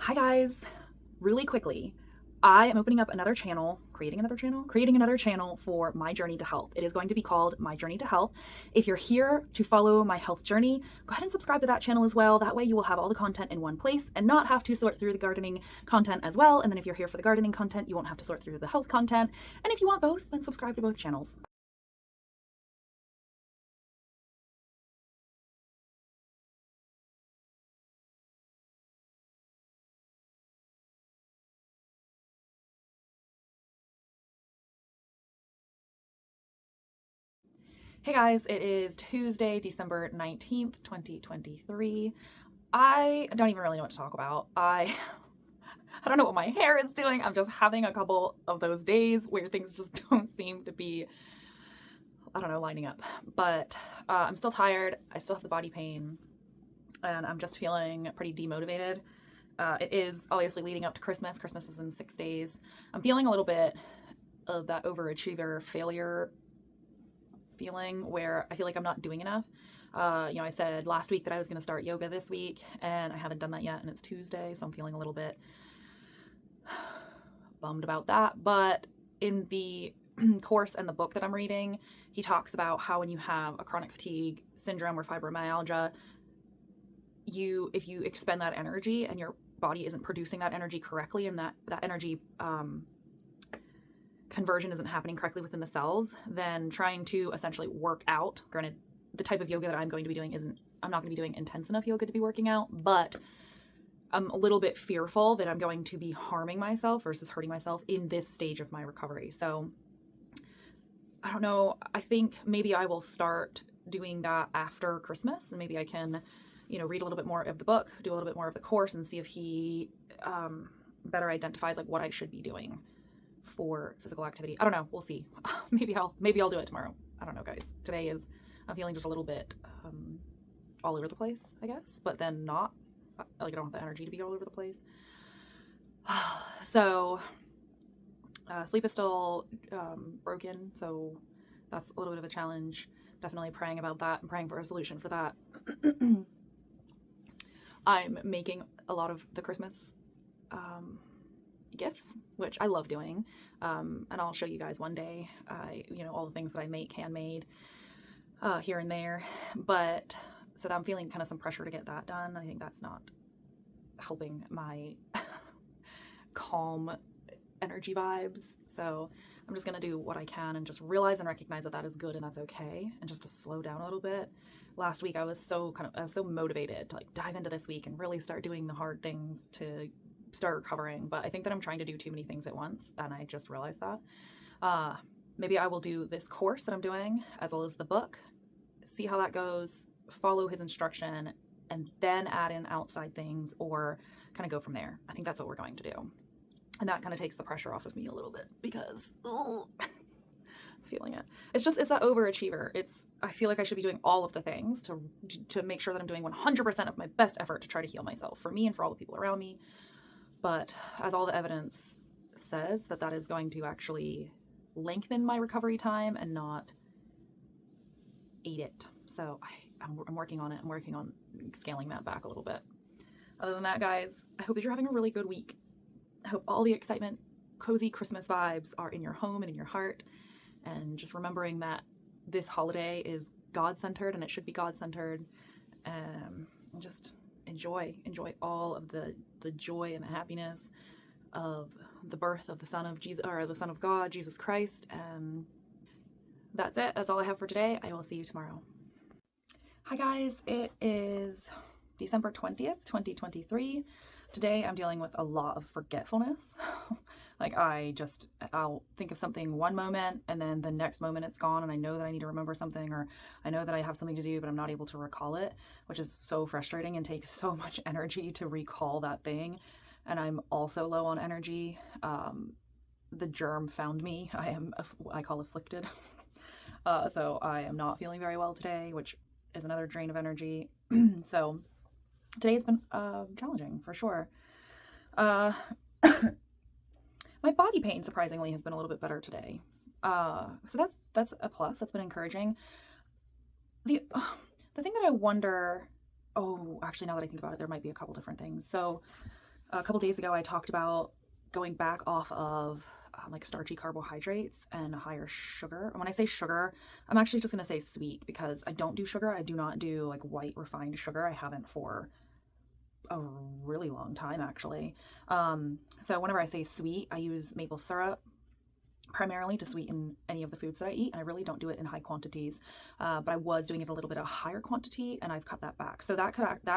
Hi guys, really quickly, I am opening up another channel, creating another channel for my journey to health. It is going to be called My Journey to Health. If you're here to follow my health journey, go ahead and subscribe to that channel as well. That way you will have all the content in one place and not have to sort through the gardening content as well. And then if you're here for the gardening content, you won't have to sort through the health content. And if you want both, then subscribe to both channels. Hey guys, it is Tuesday, December 19th, 2023. I don't even really know what to talk about. I don't know what my hair is doing. I'm just having a couple of those days where things just don't seem to be, I don't know, lining up. But I'm still tired. I still have the body pain, and I'm just feeling pretty demotivated. It is obviously leading up to Christmas. Christmas is in 6 days. I'm feeling a little bit of that overachiever failure feeling where I feel like I'm not doing enough. I said last week that I was going to start yoga this week, and I haven't done that yet, and it's Tuesday, so I'm feeling a little bit bummed about that. But in the course and the book that I'm reading, he talks about how when you have a chronic fatigue syndrome or fibromyalgia, if you expend that energy and your body isn't producing that energy correctly, and that energy conversion isn't happening correctly within the cells, then trying to essentially work out, granted, the type of yoga that I'm going to be doing I'm not going to be doing intense enough yoga to be working out, but I'm a little bit fearful that I'm going to be harming myself versus hurting myself in this stage of my recovery. So I don't know. I think maybe I will start doing that after Christmas, and maybe I can, read a little bit more of the book, do a little bit more of the course, and see if he better identifies like what I should be doing for physical activity. I don't know. We'll see. Maybe I'll do it tomorrow. I don't know, guys. I'm feeling just a little bit all over the place, I guess, but then not. Like I don't have the energy to be all over the place. So sleep is still broken, so that's a little bit of a challenge. Definitely praying about that and praying for a solution for that. I'm making a lot of the Christmas gifts, which I love doing, and I'll show you guys one day. All the things that I make handmade here and there, but so I'm feeling kind of some pressure to get that done. I think that's not helping my calm energy vibes. So I'm just gonna do what I can and just realize and recognize that that is good and that's okay, and just to slow down a little bit. Last week I was so motivated to like dive into this week and really start doing the hard things to start recovering, but I think that I'm trying to do too many things at once, and I just realized that. Maybe I will do this course that I'm doing as well as the book, see how that goes, follow his instruction, and then add in outside things or kind of go from there. I think that's what we're going to do. And that kind of takes the pressure off of me a little bit because feeling it. It's that overachiever. I feel like I should be doing all of the things to make sure that I'm doing 100% of my best effort to try to heal myself for me and for all the people around me. But as all the evidence says, that is going to actually lengthen my recovery time and not aid it. So I'm working on it. I'm working on scaling that back a little bit. Other than that, guys, I hope that you're having a really good week. I hope all the excitement, cozy Christmas vibes are in your home and in your heart. And just remembering that this holiday is God-centered, and it should be God-centered. And just enjoy all of the joy and the happiness of the birth of the Son of Jesus, or the Son of God, Jesus Christ. And that's it. That's all I have for today. I will see you tomorrow. Hi guys, it is December 20th, 2023. Today I'm dealing with a lot of forgetfulness. Like I'll think of something one moment, and then the next moment it's gone, and I know that I need to remember something, or I know that I have something to do, but I'm not able to recall it, which is so frustrating and takes so much energy to recall that thing. And I'm also low on energy. The germ found me. I call afflicted. So I am not feeling very well today, which is another drain of energy. So today's been challenging for sure. My body pain surprisingly has been a little bit better today. So that's a plus. That's been encouraging. The thing that I wonder, actually now that I think about it, there might be a couple different things. So A couple days ago, I talked about going back off of like starchy carbohydrates and higher sugar. And when I say sugar, I'm actually just going to say sweet because I don't do sugar. I do not do like white refined sugar. I haven't for a really long time, actually. So whenever I say sweet, I use maple syrup primarily to sweeten any of the foods that I eat, and I really don't do it in high quantities. But I was doing it a little bit of higher quantity, and I've cut that back. So that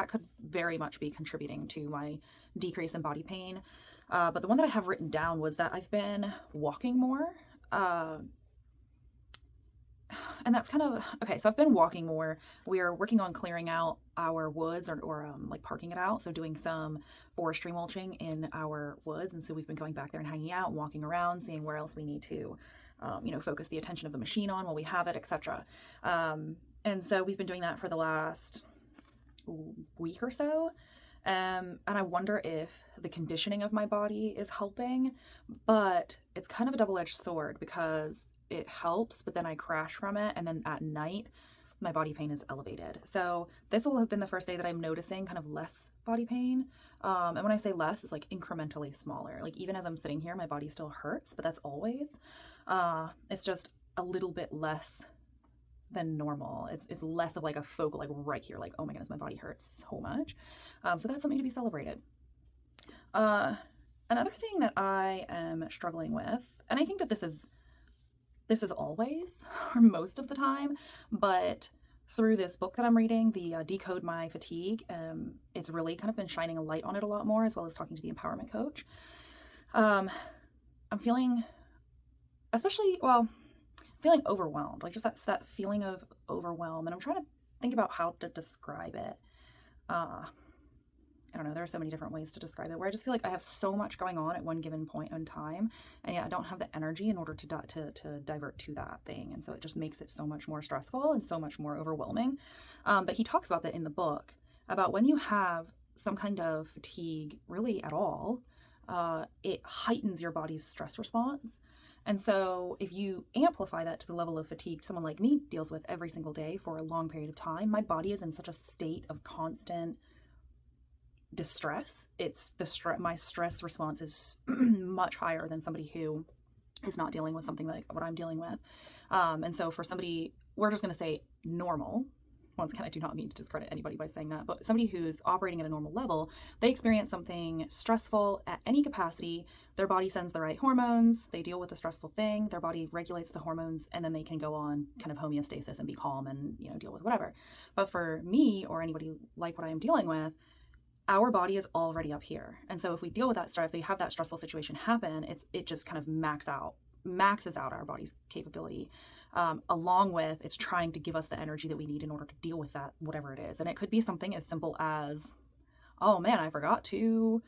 could very much be contributing to my decrease in body pain. But the one that I have written down was that I've been walking more. And that's kind of okay. So I've been walking more. We are working on clearing out our woods or like parking it out. So doing some forestry mulching in our woods. And so we've been going back there and hanging out, walking around, seeing where else we need to, focus the attention of the machine on while we have it, etc. And so we've been doing that for the last week or so. And I wonder if the conditioning of my body is helping, but it's kind of a double-edged sword because it helps, but then I crash from it. And then at night, my body pain is elevated. So this will have been the first day that I'm noticing kind of less body pain. And when I say less, it's like incrementally smaller. Like even as I'm sitting here, my body still hurts, but that's always. It's just a little bit less than normal. It's less of like a focal, like right here, like, oh my goodness, my body hurts so much. So that's something to be celebrated. Another thing that I am struggling with, and I think that this is always or most of the time, but through this book that I'm reading, the Decode My Fatigue, it's really kind of been shining a light on it a lot more, as well as talking to the empowerment coach. I'm feeling feeling overwhelmed, like just that feeling of overwhelm. And I'm trying to think about how to describe it. I don't know, there are so many different ways to describe it, where I just feel like I have so much going on at one given point in time, and yet I don't have the energy in order to divert to that thing. And so it just makes it so much more stressful and so much more overwhelming. But he talks about that in the book, about when you have some kind of fatigue really at all, it heightens your body's stress response. And so if you amplify that to the level of fatigue someone like me deals with every single day for a long period of time, my body is in such a state of constant distress. My stress response is much higher than somebody who is not dealing with something like what I'm dealing with. And so for somebody, we're just going to say normal. Once again, I do not mean to discredit anybody by saying that, but somebody who's operating at a normal level, they experience something stressful at any capacity. Their body sends the right hormones. They deal with the stressful thing. Their body regulates the hormones, and then they can go on kind of homeostasis and be calm and, deal with whatever. But for me or anybody like what I am dealing with, our body is already up here. And so if we deal with that stress, if we have that stressful situation happen, it just kind of maxes out our body's capability. Along with it's trying to give us the energy that we need in order to deal with that, whatever it is. And it could be something as simple as, oh man, I forgot to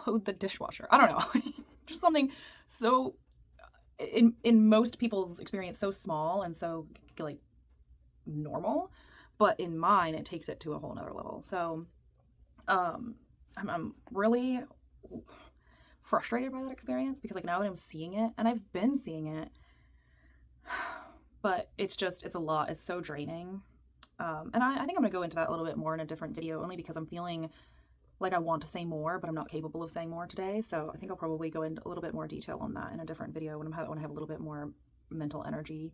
load the dishwasher. I don't know. Just something so, in most people's experience, so small and so like normal. But in mine, it takes it to a whole nother level. So I'm really frustrated by that experience because like now that I'm seeing it, and I've been seeing it, but it's a lot. It's so draining. And I think I'm going to go into that a little bit more in a different video, only because I'm feeling like I want to say more, but I'm not capable of saying more today. So I think I'll probably go into a little bit more detail on that in a different video when I have a little bit more mental energy.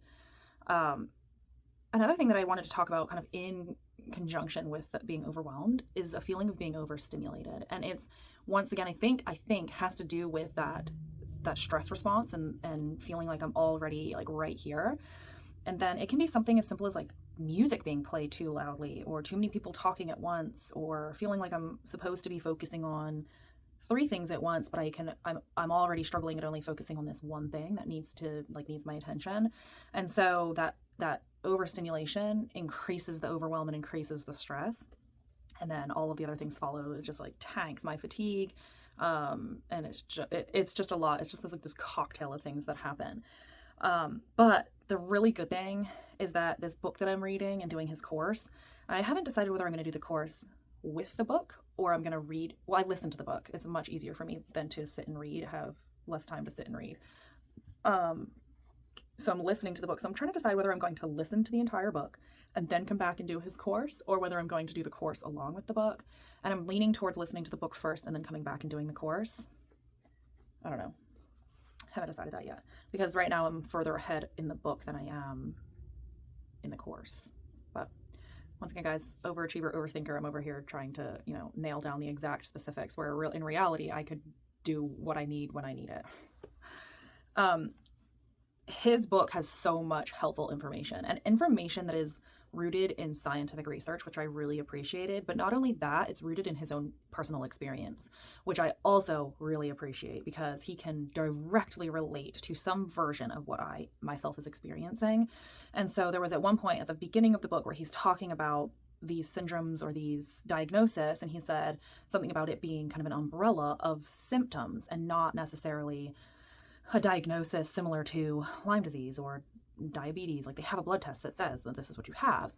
Another thing that I wanted to talk about kind of in conjunction with being overwhelmed is a feeling of being overstimulated. And it's, once again, I think has to do with that stress response and feeling like I'm already like right here. And then it can be something as simple as like music being played too loudly, or too many people talking at once, or feeling like I'm supposed to be focusing on 3 things at once, but I'm already struggling at only focusing on this one thing that needs my attention. And so that overstimulation increases the overwhelm and increases the stress. And then all of the other things follow. It just like tanks my fatigue. And it's just a lot. It's just this cocktail of things that happen. But the really good thing is that this book that I'm reading and doing his course, I haven't decided whether I'm going to do the course with the book or I'm going to read. Well, I listen to the book. It's much easier for me than to sit and read, have less time to sit and read. So I'm listening to the book. So I'm trying to decide whether I'm going to listen to the entire book and then come back and do his course, or whether I'm going to do the course along with the book. And I'm leaning towards listening to the book first and then coming back and doing the course. I don't know. Haven't decided that yet, because right now I'm further ahead in the book than I am in the course. But once again, guys, overachiever, overthinker, I'm over here trying to, nail down the exact specifics, where in reality, I could do what I need when I need it. His book has so much helpful information, and information that is rooted in scientific research, which I really appreciated. But not only that, it's rooted in his own personal experience, which I also really appreciate, because he can directly relate to some version of what I myself is experiencing. And so there was at one point at the beginning of the book where he's talking about these syndromes or these diagnoses, and he said something about it being kind of an umbrella of symptoms and not necessarily a diagnosis similar to Lyme disease or diabetes. Like, they have a blood test that says that this is what you have.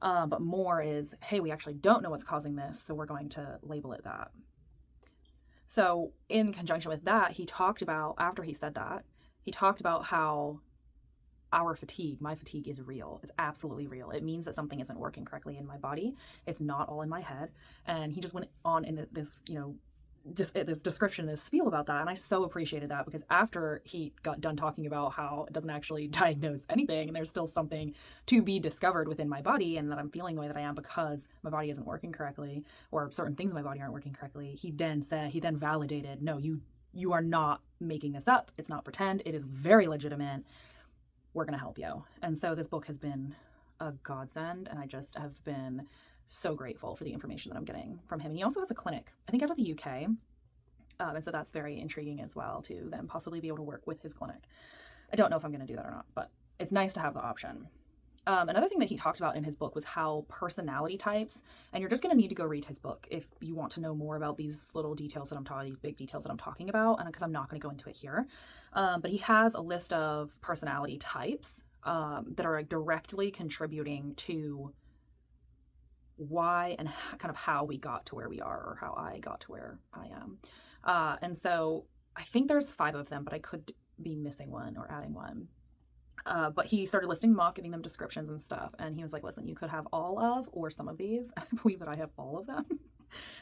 But more is, hey, we actually don't know what's causing this, so we're going to label it that. So in conjunction with that, he talked about, after he said that, he talked about how my fatigue is real. It's absolutely real. It means that something isn't working correctly in my body. It's not all in my head. And he just went on in this, this description, this spiel about that. And I so appreciated that, because after he got done talking about how it doesn't actually diagnose anything and there's still something to be discovered within my body, and that I'm feeling the way that I am because my body isn't working correctly, or certain things in my body aren't working correctly, he then validated, no, you are not making this up. It's not pretend. It is very legitimate. We're going to help you. And so this book has been a godsend, and I just have been so grateful for the information that I'm getting from him. And he also has a clinic, I think, out of the UK. And so that's very intriguing as well, to then possibly be able to work with his clinic. I don't know if I'm going to do that or not, but it's nice to have the option. Another thing that he talked about in his book was how personality types, and you're just going to need to go read his book if you want to know more about these little details that I'm talking, these big details that I'm talking about, and because I'm not going to go into it here. But he has a list of personality types that are directly contributing to why and kind of how we got to where we are, or how I got to where I am. And so I think there's 5 of them, but I could be missing one or adding one. But he started listing them off, giving them descriptions and stuff. And he was like, listen, you could have all of or some of these. I believe that I have all of them.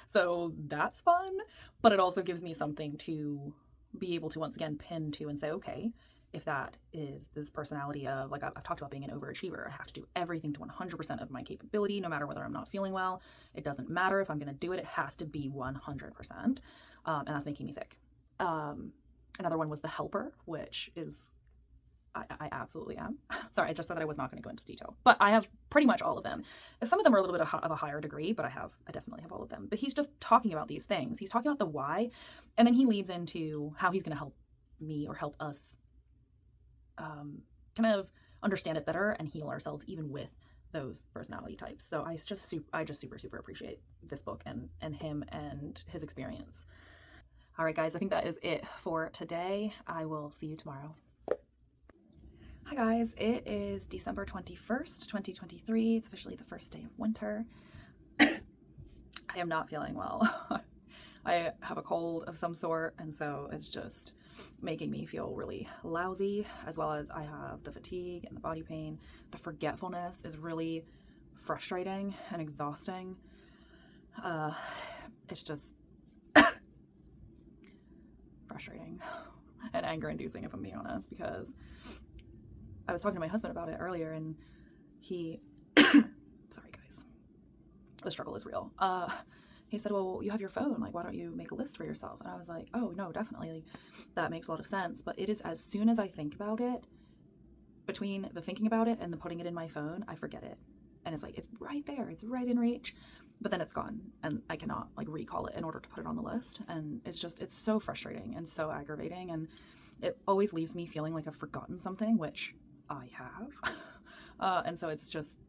So that's fun. But it also gives me something to be able to once again pin to and say, okay, if that is this personality of, like, I've talked about being an overachiever, I have to do everything to 100% of my capability, no matter whether I'm not feeling well. It doesn't matter if I'm going to do it. It has to be 100%. And that's making me sick. Another one was the helper, which is, I absolutely am. Sorry, I just said that I was not going to go into detail, but I have pretty much all of them. Some of them are a little bit of a higher degree, but I definitely have all of them. But he's just talking about these things. He's talking about the why, and then he leads into how he's going to help me, or help us kind of understand it better and heal ourselves even with those personality types. So I just super appreciate this book and him and his experience. All right, guys, I think that is it for today. I will see you tomorrow. Hi guys, it is December 21st, 2023. It's officially the first day of winter. I am not feeling well. I have a cold of some sort, and so it's just making me feel really lousy, as well as I have the fatigue and the body pain. The forgetfulness is really frustrating and exhausting. It's just frustrating and anger-inducing, if I'm being honest, because I was talking to my husband about it earlier, and he sorry guys, the struggle is real. He said, well, you have your phone, like, why don't you make a list for yourself? And I was like, oh no, definitely, like, that makes a lot of sense. But it is, as soon as I think about it, between the thinking about it and the putting it in my phone, I forget it. And it's like, it's right there, it's right in reach, but then it's gone, and I cannot, like, recall it in order to put it on the list. And it's so frustrating and so aggravating, and it always leaves me feeling like I've forgotten something, which I have. And so it's just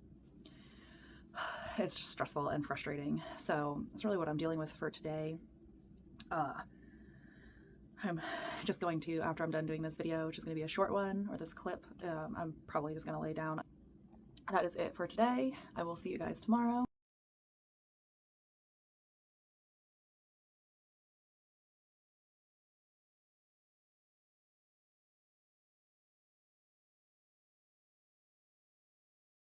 stressful and frustrating. So that's really what I'm dealing with for today. I'm just going to, after I'm done doing this video, which is going to be a short one, or this clip, I'm probably just going to lay down. That is it for today. I will see you guys tomorrow.